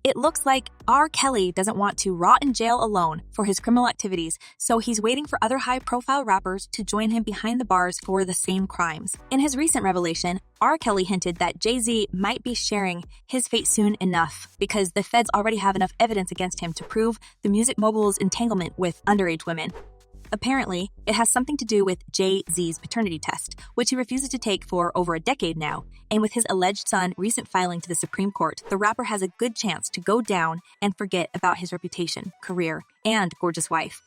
It looks like R. Kelly doesn't want to rot in jail alone for his criminal activities, so he's waiting for other high-profile rappers to join him behind the bars for the same crimes. In his recent revelation, R. Kelly hinted that Jay-Z might be sharing his fate soon enough because the feds already have enough evidence against him to prove the music mogul's entanglement with underage women. Apparently, it has something to do with Jay-Z's paternity test, which he refuses to take for over a decade now, and with his alleged son's recent filing to the Supreme Court, the rapper has a good chance to go down and forget about his reputation, career, and gorgeous wife.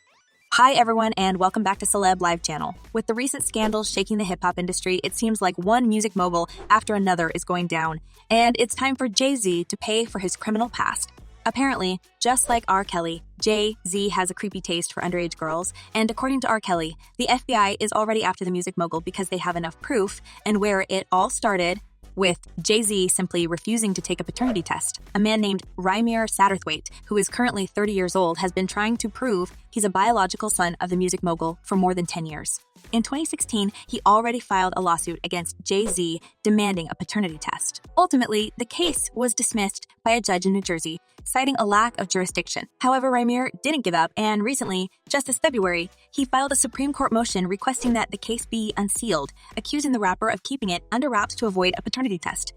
Hi everyone, and welcome back to Celeb Live Channel. With the recent scandals shaking the hip-hop industry, it seems like one music mogul after another is going down, and it's time for Jay-Z to pay for his criminal past. Apparently, just like R. Kelly, Jay-Z has a creepy taste for underage girls, and according to R. Kelly, the FBI is already after the music mogul because they have enough proof, and where it all started with Jay-Z simply refusing to take a paternity test. A man named Rymir Satterthwaite, who is currently 30 years old, has been trying to prove he's a biological son of the music mogul for more than 10 years. In 2016, he already filed a lawsuit against Jay-Z demanding a paternity test. Ultimately, the case was dismissed by a judge in New Jersey, citing a lack of jurisdiction. However, Rymir didn't give up, and recently, just this February, he filed a Supreme Court motion requesting that the case be unsealed, accusing the rapper of keeping it under wraps to avoid a paternity test.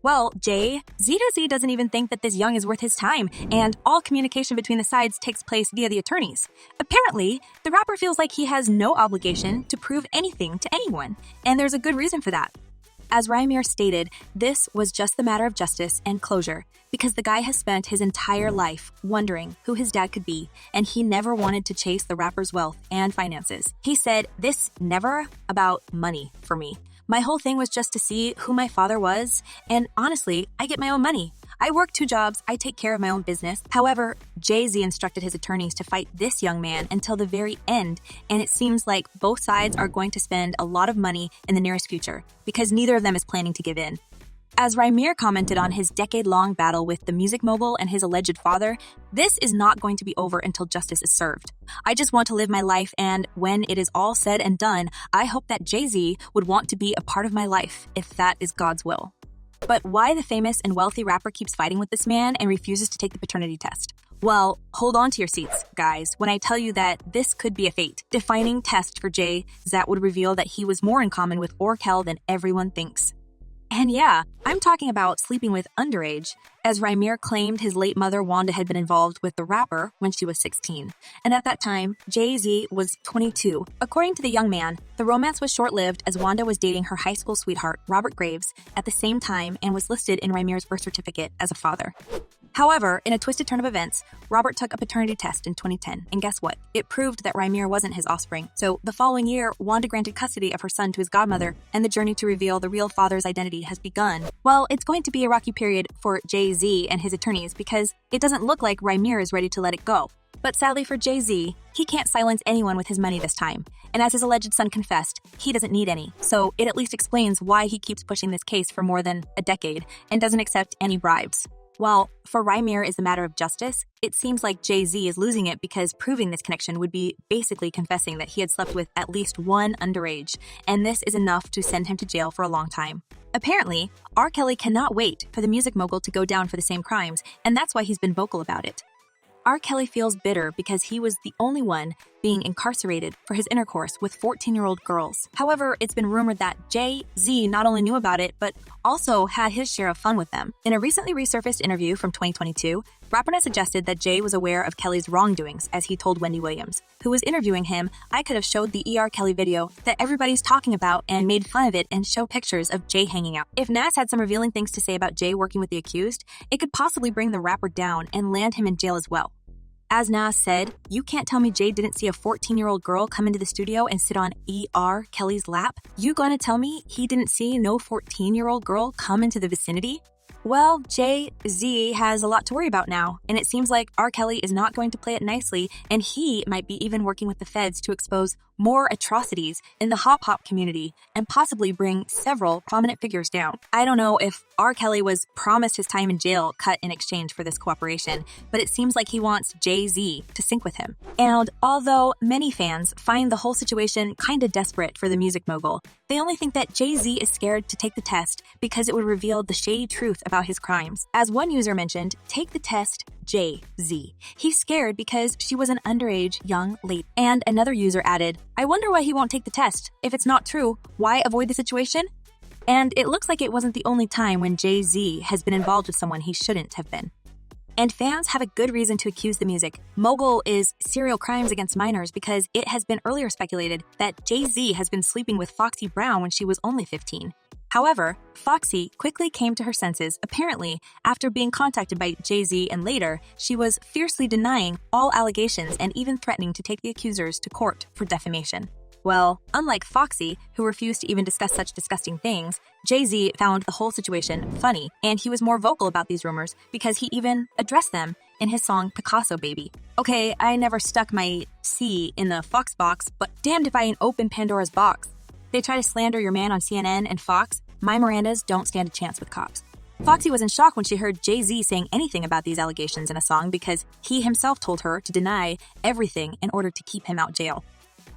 Well, Jay-Z doesn't even think that this young is worth his time, and all communication between the sides takes place via the attorneys. Apparently, the rapper feels like he has no obligation to prove anything to anyone, and there's a good reason for that. As Rymir stated, this was just a matter of justice and closure, because the guy has spent his entire life wondering who his dad could be, and he never wanted to chase the rapper's wealth and finances. He said, "This never about money for me. My whole thing was just to see who my father was, and honestly, I get my own money. I work 2 jobs, I take care of my own business." However, Jay-Z instructed his attorneys to fight this young man until the very end, and it seems like both sides are going to spend a lot of money in the nearest future, because neither of them is planning to give in. As Rymir commented on his decade-long battle with the music mogul and his alleged father, "This is not going to be over until justice is served. I just want to live my life, and when it is all said and done, I hope that Jay-Z would want to be a part of my life, if that is God's will." But why the famous and wealthy rapper keeps fighting with this man and refuses to take the paternity test? Well, hold on to your seats, guys, when I tell you that this could be a fate-defining test for Jay that would reveal that he was more in common with r.kelly than everyone thinks. And yeah, I'm talking about sleeping with underage, as Rymir claimed his late mother Wanda had been involved with the rapper when she was 16. And at that time, Jay-Z was 22. According to the young man, the romance was short-lived as Wanda was dating her high school sweetheart, Robert Graves, at the same time and was listed in Rymir's birth certificate as a father. However, in a twisted turn of events, Robert took a paternity test in 2010, and guess what? It proved that Rymir wasn't his offspring. So the following year, Wanda granted custody of her son to his godmother, and the journey to reveal the real father's identity has begun. Well, it's going to be a rocky period for Jay-Z and his attorneys because it doesn't look like Rymir is ready to let it go. But sadly for Jay-Z, he can't silence anyone with his money this time. And as his alleged son confessed, he doesn't need any. So it at least explains why he keeps pushing this case for more than a decade and doesn't accept any bribes. While for Rymir is a matter of justice, it seems like Jay-Z is losing it because proving this connection would be basically confessing that he had slept with at least one underage, and this is enough to send him to jail for a long time. Apparently, R. Kelly cannot wait for the music mogul to go down for the same crimes, and that's why he's been vocal about it. R. Kelly feels bitter because he was the only one being incarcerated for his intercourse with 14-year-old girls. However, it's been rumored that Jay-Z not only knew about it, but also had his share of fun with them. In a recently resurfaced interview from 2022, rapper suggested that Jay was aware of Kelly's wrongdoings, as he told Wendy Williams, who was interviewing him. "I could have showed the R. Kelly video that everybody's talking about and made fun of it and show pictures of Jay hanging out." If Nas had some revealing things to say about Jay working with the accused, it could possibly bring the rapper down and land him in jail as well. As Nas said, "You can't tell me Jay didn't see a 14-year-old girl come into the studio and sit on R. Kelly's lap? You gonna tell me he didn't see no 14-year-old girl come into the vicinity?" Well, Jay-Z has a lot to worry about now, and it seems like R. Kelly is not going to play it nicely, and he might be even working with the feds to expose more atrocities in the hop community and possibly bring several prominent figures down. I don't know if R. Kelly was promised his time in jail cut in exchange for this cooperation, but it seems like he wants Jay-Z to sync with him. And although many fans find the whole situation kinda desperate for the music mogul, they only think that Jay-Z is scared to take the test because it would reveal the shady truth about his crimes. As one user mentioned, take the test, Jay-Z. He's scared because she was an underage young lady. And another user added, I wonder why he won't take the test. If it's not true, why avoid the situation? And it looks like it wasn't the only time when Jay-Z has been involved with someone he shouldn't have been. And fans have a good reason to accuse the music mogul is serial crimes against minors because it has been earlier speculated that Jay-Z has been sleeping with Foxy Brown when she was only 15. However, Foxy quickly came to her senses, apparently after being contacted by Jay-Z, and later, she was fiercely denying all allegations and even threatening to take the accusers to court for defamation. Well, unlike Foxy, who refused to even discuss such disgusting things, Jay-Z found the whole situation funny, and he was more vocal about these rumors because he even addressed them in his song Picasso Baby. Okay, I never stuck my C in the Fox box, but damned if I ain't open Pandora's box. They try to slander your man on CNN and Fox, my Mirandas don't stand a chance with cops. Foxy was in shock when she heard Jay-Z saying anything about these allegations in a song because he himself told her to deny everything in order to keep him out jail.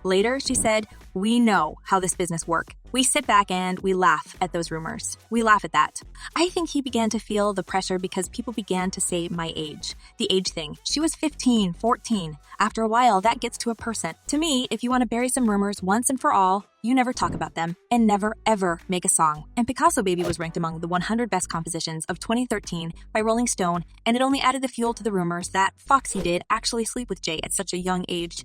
Later, she said, we know how this business works. We sit back and we laugh at those rumors. We laugh at that. I think he began to feel the pressure because people began to say my age. The age thing. She was 15, 14. After a while, that gets to a person. To me, if you want to bury some rumors once and for all, you never talk about them and never ever make a song. And Picasso Baby was ranked among the 100 best compositions of 2013 by Rolling Stone, and it only added the fuel to the rumors that Foxy did actually sleep with Jay at such a young age.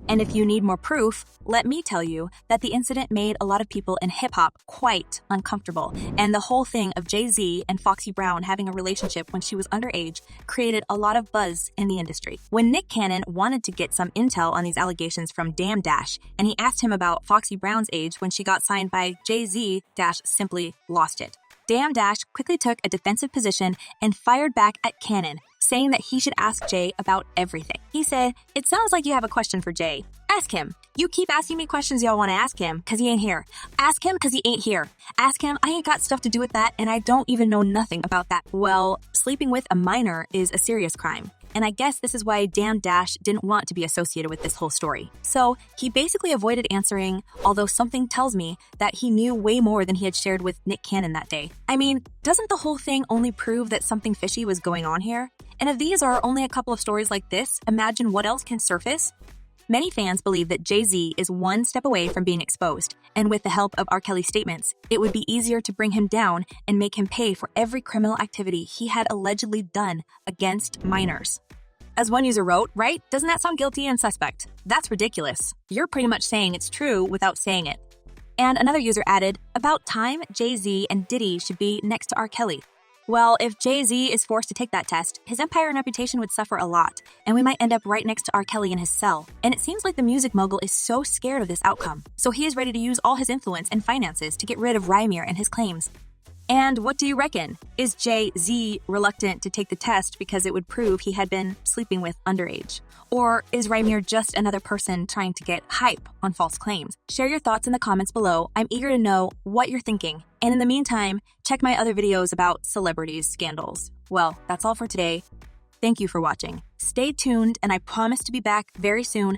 And if you need more proof, let me tell you that the incident made a lot of people in hip-hop quite uncomfortable, and the whole thing of Jay-Z and Foxy Brown having a relationship when she was underage created a lot of buzz in the industry. When Nick Cannon wanted to get some intel on these allegations from Damn Dash, and he asked him about Foxy Brown's age when she got signed by Jay-Z, Dash simply lost it. Damn Dash quickly took a defensive position and fired back at Cannon, saying that he should ask Jay about everything. He said, it sounds like you have a question for Jay. Ask him. You keep asking me questions y'all want to ask him because he ain't here. Ask him because he ain't here. Ask him, I ain't got stuff to do with that and I don't even know nothing about that. Well, sleeping with a minor is a serious crime. And I guess this is why Damn Dash didn't want to be associated with this whole story. So he basically avoided answering, although something tells me that he knew way more than he had shared with Nick Cannon that day. I mean, doesn't the whole thing only prove that something fishy was going on here? And if these are only a couple of stories like this, imagine what else can surface? Many fans believe that Jay-Z is one step away from being exposed, and with the help of R. Kelly's statements, it would be easier to bring him down and make him pay for every criminal activity he had allegedly done against minors. As one user wrote, right? Doesn't that sound guilty and suspect? That's ridiculous. You're pretty much saying it's true without saying it. And another user added, about time Jay-Z and Diddy should be next to R. Kelly. Well, if Jay-Z is forced to take that test, his empire and reputation would suffer a lot, and we might end up right next to R. Kelly in his cell. And it seems like the music mogul is so scared of this outcome, so he is ready to use all his influence and finances to get rid of Rymir and his claims. And what do you reckon? Is Jay-Z reluctant to take the test because it would prove he had been sleeping with underage? Or is Rymir just another person trying to get hype on false claims? Share your thoughts in the comments below. I'm eager to know what you're thinking. And in the meantime, check my other videos about celebrities' scandals. Well, that's all for today. Thank you for watching. Stay tuned, and I promise to be back very soon